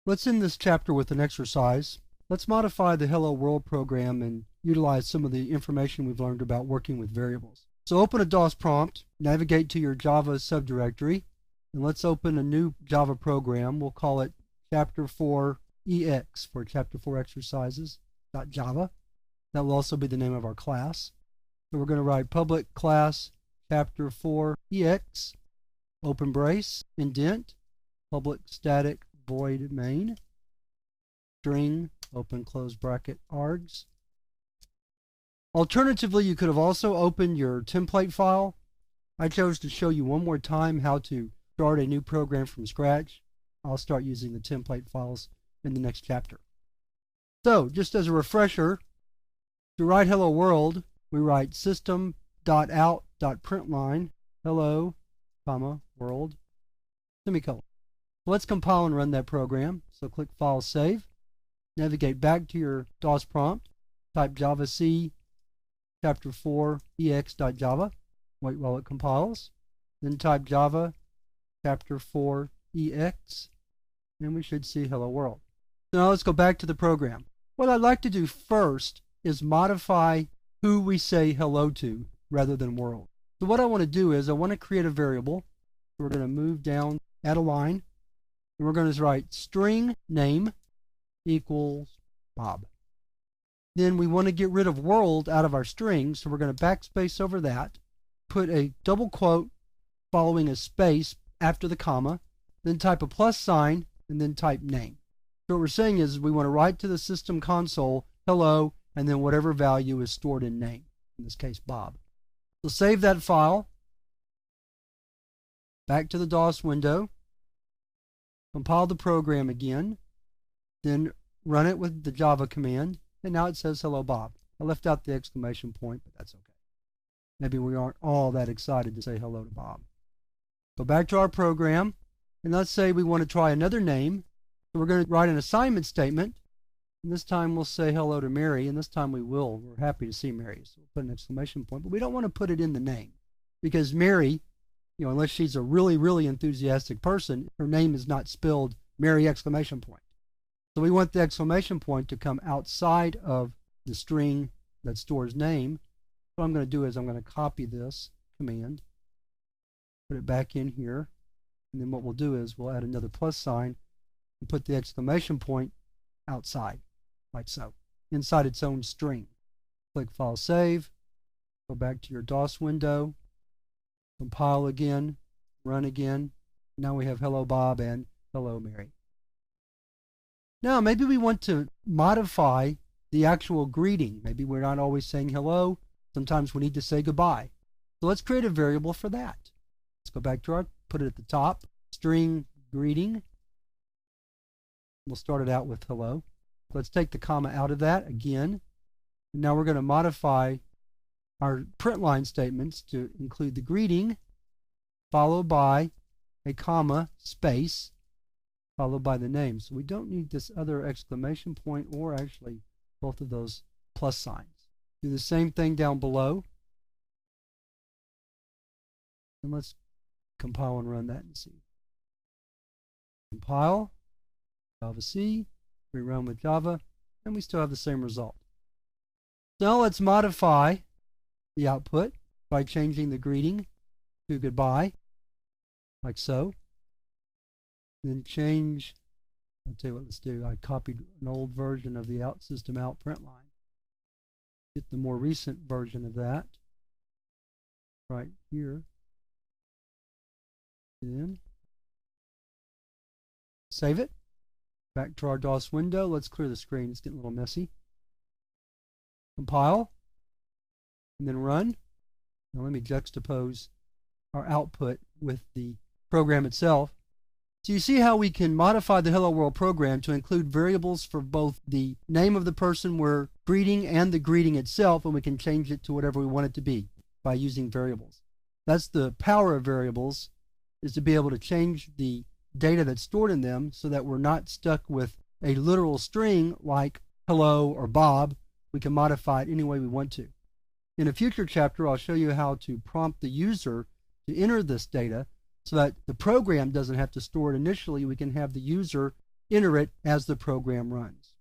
Let's end this chapter with an exercise. Let's modify the Hello World program and utilize some of the information we've learned about working with variables. So open a DOS prompt, navigate to your Java subdirectory, and let's open a new Java program. We'll call it Chapter 4 EX for Chapter 4 Exercises.java. That will also be the name of our class. So we're going to write public class Chapter 4 EX, open brace, indent, public static void main, string, open close bracket args. Alternatively, you could have also opened your template file. I chose to show you one more time how to start a new program from scratch. I'll start using the template files in the next chapter. So, just as a refresher, to write hello world, we write system.out.println hello, comma, world, semicolon. Let's compile and run that program. So click File, Save. Navigate back to your DOS prompt. Type javac chapter 4 ex.java. Wait while it compiles. Then type Java chapter 4 ex. And we should see hello world. So now let's go back to the program. What I'd like to do first is modify who we say hello to rather than world. So what I want to do is I want to create a variable. We're going to move down, add a line. And we're going to write string name equals Bob. Then we want to get rid of world out of our string, so we're going to backspace over that, put a double quote following a space after the comma, then type a plus sign, and then type name. So what we're saying is we want to write to the system console, hello, and then whatever value is stored in name, in this case Bob. So save that file, back to the DOS window, compile the program again, then run it with the Java command, and now it says hello Bob. I left out the exclamation point, but that's okay. Maybe we aren't all that excited to say hello to Bob. Go back to our program, and let's say we want to try another name. So we're going to write an assignment statement, and this time we'll say hello to Mary, and this time we will. We're happy to see Mary, so we'll put an exclamation point, but we don't want to put it in the name, because Mary, unless she's a really, really enthusiastic person, her name is not spelled Mary exclamation point. So we want the exclamation point to come outside of the string that stores name. What I'm going to do is I'm going to copy this command, put it back in here, and then what we'll do is we'll add another plus sign and put the exclamation point outside, like so, inside its own string. Click File, Save, go back to your DOS window, compile again, run again. Now we have hello Bob and hello Mary. Now maybe we want to modify the actual greeting. Maybe we're not always saying hello. Sometimes we need to say goodbye. So let's create a variable for that. Let's go back to put it at the top, string greeting. We'll start it out with hello. Let's take the comma out of that again. And now we're going to modify our print line statements to include the greeting, followed by a comma, space, followed by the name. So we don't need this other exclamation point or actually both of those plus signs. Do the same thing down below. And let's compile and run that and see. Compile, javac, rerun with Java, and we still have the same result. So now let's modify the output by changing the greeting to goodbye, like so. Then change, I'll tell you what, let's do. I copied an old version of the system out print line. Get the more recent version of that right here. Then save it. Back to our DOS window. Let's clear the screen. It's getting a little messy. Compile. And then run. Now let me juxtapose our output with the program itself. So you see how we can modify the Hello World program to include variables for both the name of the person we're greeting and the greeting itself, and we can change it to whatever we want it to be by using variables. That's the power of variables, is to be able to change the data that's stored in them so that we're not stuck with a literal string like hello or Bob. We can modify it any way we want to. In a future chapter, I'll show you how to prompt the user to enter this data so that the program doesn't have to store it initially. We can have the user enter it as the program runs.